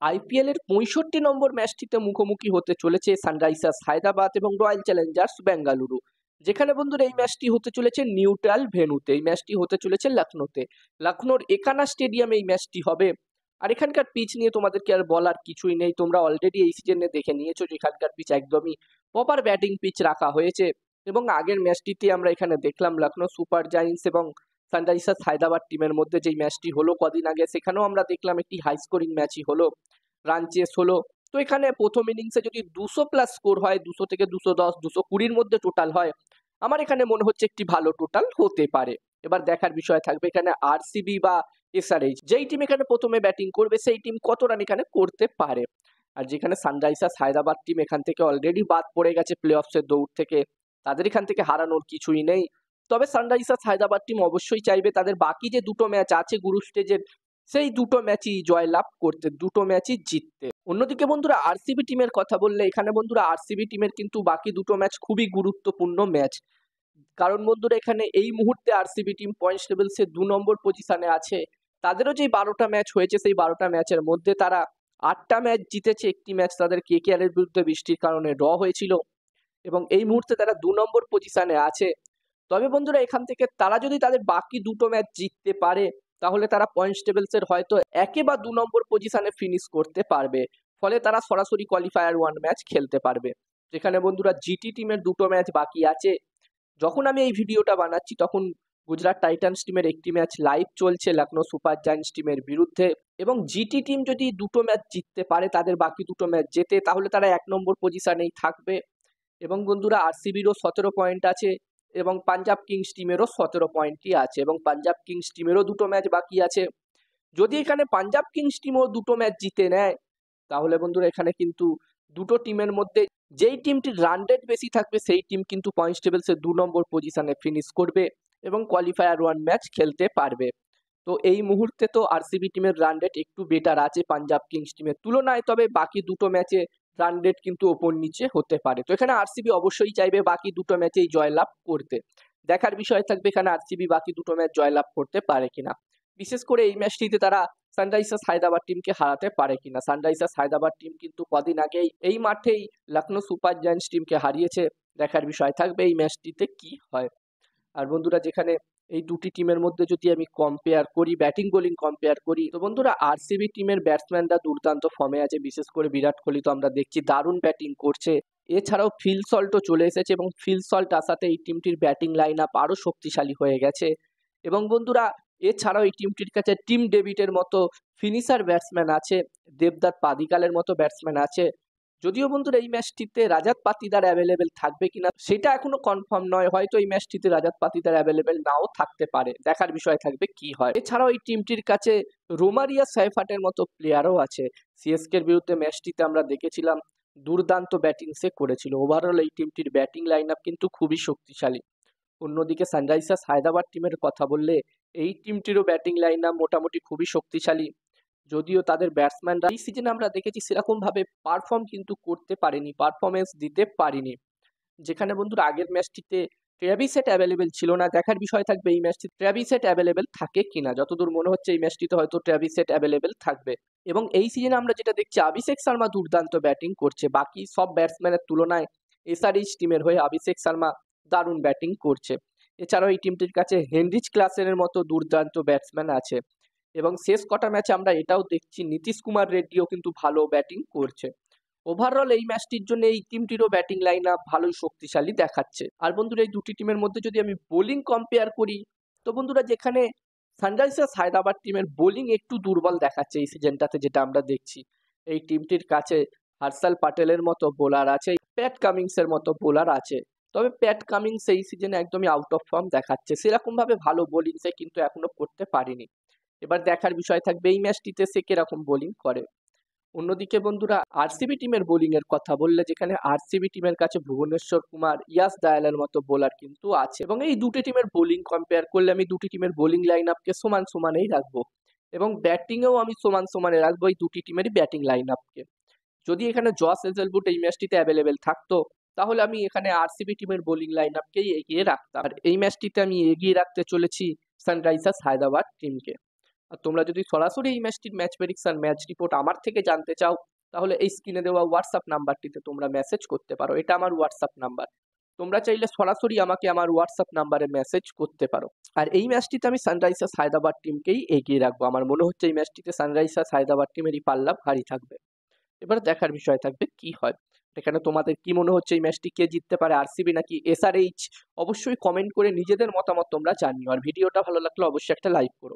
IPL এর ৬৫ নম্বর ম্যাচটিতে মুখোমুখি হতে চলেছে সানরাইজার্স হায়দ্রাবাদ এবং রয়্যাল চ্যালেঞ্জার্স বেঙ্গালুরু। যেখানে বন্ধুরা এই ম্যাচটি হতে চলেছে নিউট্রাল ভেন্যুতে, এই ম্যাচটি হতে চলেছে লখনৌতে। লখনৌর একানা স্টেডিয়ামে এই ম্যাচটি হবে। আর এখানকার পিচ নিয়ে তোমাদেরকে আর বলার কিছুই নেই, তোমরা অলরেডি এই সিজনে দেখে নিয়েছো যে এখানকার পিচ একদমই প্রপার ব্যাটিং পিচ রাখা হয়েছে। এবং আগের ম্যাচটিতে আমরা এখানে দেখলাম লখনৌ সুপার জায়ান্টস এবং সানরাইজার্স হায়দ্রাবাদ টিমের মধ্যে যেই ম্যাচটি হলো কদিন আগে, সেখানেও আমরা দেখলাম একটি হাই স্কোরিং ম্যাচই হলো, রান চেস হলো। তো এখানে প্রথম ইনিংসে যদি 200+ স্কোর হয়, 200 থেকে 210, 220-র মধ্যে টোটাল হয়, আমার এখানে মনে হচ্ছে একটি ভালো টোটাল হতে পারে। এবার দেখার বিষয় থাকবে এখানে আরসিবি বা এসআরএইচ, যেই টিম এখানে প্রথমে ব্যাটিং করবে সেই টিম কত রান এখানে করতে পারে। আর যেখানে সানরাইজার্স হায়দ্রাবাদ টিম এখান থেকে অলরেডি বাদ পড়ে গেছে প্লে অফসের দৌড় থেকে, তাদের এখান থেকে হারানোর কিছুই নেই। তবে সানরাইজার্স হায়দ্রাবাদ টিম অবশ্যই চাইবে তাদের বাকি যে দুটো ম্যাচ আছে গ্রুপ স্টেজের, সেই দুটো ম্যাচই জয়লাভ করতে, দুটো ম্যাচই জিততে। অন্যদিকে বন্ধুরা আরসিবি টিমের কথা বললে, এখানে বন্ধুরা আরসিবি টিমের কিন্তু বাকি দুটো ম্যাচ খুবই গুরুত্বপূর্ণ ম্যাচ। কারণ বন্ধুরা এখানে এই মুহূর্তে আরসিবি টিম পয়েন্টস টেবিলসে 2 নম্বর পজিশনে আছে। তাদেরও যে 12টা ম্যাচ হয়েছে সেই 12টা ম্যাচের মধ্যে তারা 8টা ম্যাচ জিতেছে, একটি ম্যাচ তাদের কেকেআর এর বিরুদ্ধে বৃষ্টির কারণে ড্র হয়েছিল এবং এই মুহূর্তে তারা 2 নম্বর পজিশনে আছে। তবে বন্ধুরা এখান থেকে তারা যদি তাদের বাকি দুটো ম্যাচ জিততে পারে, তাহলে তারা পয়েন্টস টেবিলসের হয়তো 1 বা 2 নম্বর পজিশনে ফিনিশ করতে পারবে। ফলে তারা সরাসরি কোয়ালিফায়ার 1 ম্যাচ খেলতে পারবে। যেখানে বন্ধুরা জিটি টিমের দুটো ম্যাচ বাকি আছে। যখন আমি এই ভিডিওটা বানাচ্ছি তখন গুজরাট টাইটান্স টিমের একটি ম্যাচ লাইভ চলছে লখনৌ সুপার জায়ান্টস টিমের বিরুদ্ধে, এবং জিটি টিম যদি দুটো ম্যাচ জিততে পারে, তাদের বাকি দুটো ম্যাচ জেতে, তাহলে তারা 1 নম্বর পজিশনেই থাকবে। এবং বন্ধুরা আরসিবিরও 17 পয়েন্ট আছে এবং পাঞ্জাব কিংস টিমেরও 17 পয়েন্টই আছে, এবং পাঞ্জাব কিংস টিমেরও দুটো ম্যাচ বাকি আছে। যদি এখানে পাঞ্জাব কিংস টিমও দুটো ম্যাচ জিতে নেয়, তাহলে বন্ধুরা এখানে কিন্তু দুটো টিমের মধ্যে যেই টিমটির রান রেট বেশি থাকবে সেই টিম কিন্তু পয়েন্টস টেবিলসে 2 নম্বর পজিশনে ফিনিশ করবে এবং কোয়ালিফায়ার 1 ম্যাচ খেলতে পারবে। তো এই মুহূর্তে তো আরসিবি টিমের রান রেট একটু বেটার আছে পাঞ্জাব কিংস টিমের তুলনায়, তবে বাকি দুটো ম্যাচে রান রেট কিন্তু ওপর নিচে হতে পারে। তো এখানে আরসিবি অবশ্যই চাইবে বাকি দুটো ম্যাচেই জয়লাভ করতে। দেখার বিষয় থাকবে এখানে আরসিবি বাকি দুটো ম্যাচ জয়লাভ করতে পারে কিনা, বিশেষ করে এই ম্যাচটিতে তারা সানরাইজার্স হায়দ্রাবাদ টিমকে হারাতে পারে কিনা। সানরাইজার্স হায়দ্রাবাদ টিম কিন্তু কদিন আগেই এই মাঠেই লখনৌ সুপার জায়ান্টস টিমকে হারিয়েছে। দেখার বিষয় থাকবে এই ম্যাচটিতে কি হয়। আর বন্ধুরা যেখানে এই দুটি টিমের মধ্যে যদি আমি কম্পেয়ার করি, ব্যাটিং বোলিং কম্পেয়ার করি, তো বন্ধুরা আরসিবি টিমের ব্যাটসম্যানরা দুর্দান্ত ফর্মে আছে। বিশেষ করে বিরাট কোহলি তো আমরা দেখছি দারুণ ব্যাটিং করছে। এছাড়াও ফিল সল্টও চলে এসেছে এবং ফিল সল্ট আসাতে এই টিমটির ব্যাটিং লাইন আপ আরও শক্তিশালী হয়ে গেছে। এবং বন্ধুরা এছাড়াও এই টিমটির কাছে টিম ডেভিডের মতো ফিনিশার ব্যাটসম্যান আছে, দেবদত্ত পাদিকালের মতো ব্যাটসম্যান আছে। যদিও বন্ধুরা এই ম্যাচটিতে রাজাত পাতিদার অ্যাভেলেবেল থাকবে কিনা সেটা এখনো কনফার্ম নয়, হয়তো এই ম্যাচটিতে রাজাত পাতিদার অ্যাভেলেবেল নাও থাকতে পারে, দেখার বিষয় থাকবে কি হয়। এছাড়াও এই টিমটির কাছে রোমারিয়া সাইফাটের মতো প্লেয়ারও আছে। সিএসকে এর বিরুদ্ধে ম্যাচটিতে আমরা দেখেছিলাম দুর্দান্ত ব্যাটিং সে করেছিল। ওভারঅল এই টিমটির ব্যাটিং লাইন আপ কিন্তু খুবই শক্তিশালী। অন্যদিকে সানরাইজার্স হায়দ্রাবাদ টিমের কথা বললে এই টিমটিরও ব্যাটিং লাইন আপ মোটামুটি খুবই শক্তিশালী। যদিও তাদের ব্যাটসম্যানরা এই সিজনে আমরা দেখেছি সেরকম ভাবে পারফর্ম কিন্তু করতে পারেনি, পারফরমেন্স দিতে পারেনি। যেখানে বন্ধুরা আগের ম্যাচটিতে ট্রেভিস হেড অ্যাভেলেবেল ছিল না, দেখার বিষয় থাকবে এই ম্যাচটি ট্রেভিস হেড অ্যাভেলেবেল থাকে কিনা। যতদূর মনে হচ্ছে এই ম্যাচটিতে হয়তো ট্রেভিস হেড অ্যাভেলেবেল থাকবে। এবং এই সিজনে আমরা যেটা দেখছি অভিষেক শর্মা দুর্দান্ত ব্যাটিং করছে, বাকি সব ব্যাটসম্যানের তুলনায় এসআরএইচ টিমের হয়ে অভিষেক শর্মা দারুণ ব্যাটিং করছে। এছাড়াও এই টিমটির কাছে হেনরিচ ক্লাসেনের মতো দুর্দান্ত ব্যাটসম্যান আছে। এবং শেষ কটা ম্যাচে আমরা এটাও দেখছি নীতিশ কুমার রেড্ডিও কিন্তু ভালো ব্যাটিং করছে। ওভারঅল এই ম্যাচটির জন্য এই টিমটিরও ব্যাটিং লাইন আপ ভালোই শক্তিশালী দেখাচ্ছে। আর বন্ধুরা এই দুটি টিমের মধ্যে যদি আমি বোলিং কম্পেয়ার করি, তো বন্ধুরা যেখানে সানরাইজার্স হায়দ্রাবাদ টিমের বোলিং একটু দুর্বল দেখাচ্ছে এই সিজনটাতে, যেটা আমরা দেখছি এই টিমটির কাছে হর্ষল প্যাটেলের মতো বোলার আছে, প্যাট কামিংসের মতো বোলার আছে। তবে প্যাট কামিংস এই সিজনে একদমই আউট অফ ফর্ম দেখাচ্ছে, সেরকম ভাবে ভালো বোলিং সে কিন্তু এখনো করতে পারেনি। এবার দেখার বিষয় থাকবে এই ম্যাচটিতে সে কিরকম বোলিং করে। অন্যদিকে বন্ধুরা আরসিবি টিমের বোলিং এর কথা বললে, যেখানে আরসিবি টিমের কাছে ভুবনেশ্বর কুমার, ইয়াস দয়ালের মতো বোলার কিন্তু আছে। এবং এই দুটি টিমের বোলিং কম্পেয়ার করলে আমি দুটি টিমের বোলিং লাইন আপকে সমান সমানেই রাখবো এবং ব্যাটিংয়েও আমি সমান সমানে রাখবো এই দুটি টিমেরই ব্যাটিং লাইন আপকে। যদি এখানে জস হেজেলউড এই ম্যাচটিতে অ্যাভেলেবেল থাকতো, তাহলে আমি এখানে আরসিবি টিমের বোলিং লাইন আপকেই এগিয়ে রাখতাম। আর এই ম্যাচটিতে আমি এগিয়ে রাখতে চলেছি সানরাইজার্স হায়দ্রাবাদ টিমকে। আর তোমরা যদি সরাসরি এই ম্যাচটির ম্যাচ প্রেডিকশন, ম্যাচ রিপোর্ট আমার থেকে জানতে চাও, তাহলে এই স্ক্রিনে দেওয়া হোয়াটসঅ্যাপ নাম্বারটিতে তোমরা মেসেজ করতে পারো। এটা আমার হোয়াটসঅ্যাপ নাম্বার। তোমরা চাইলে সরাসরি আমাকে আমার হোয়াটসঅ্যাপ নাম্বারে মেসেজ করতে পারো। আর এই ম্যাচটিতে আমি সানরাইজার্স হায়দ্রাবাদ টিমকেই এগিয়ে রাখবো। আমার মনে হচ্ছে এই ম্যাচটিতে সানরাইজার্স হায়দ্রাবাদ টিমেরই পাল্লা ভারী থাকবে। এবার দেখার বিষয় থাকবে কি হয়। এখানে তোমাদের কি মনে হচ্ছে এই ম্যাচটি কে জিততে পারে, আরসিবি নাকি এসআরএইচ? অবশ্যই কমেন্ট করে নিজেদের মতামত তোমরা জানিও। আর ভিডিওটা ভালো লাগলে অবশ্যই একটা লাইক করো।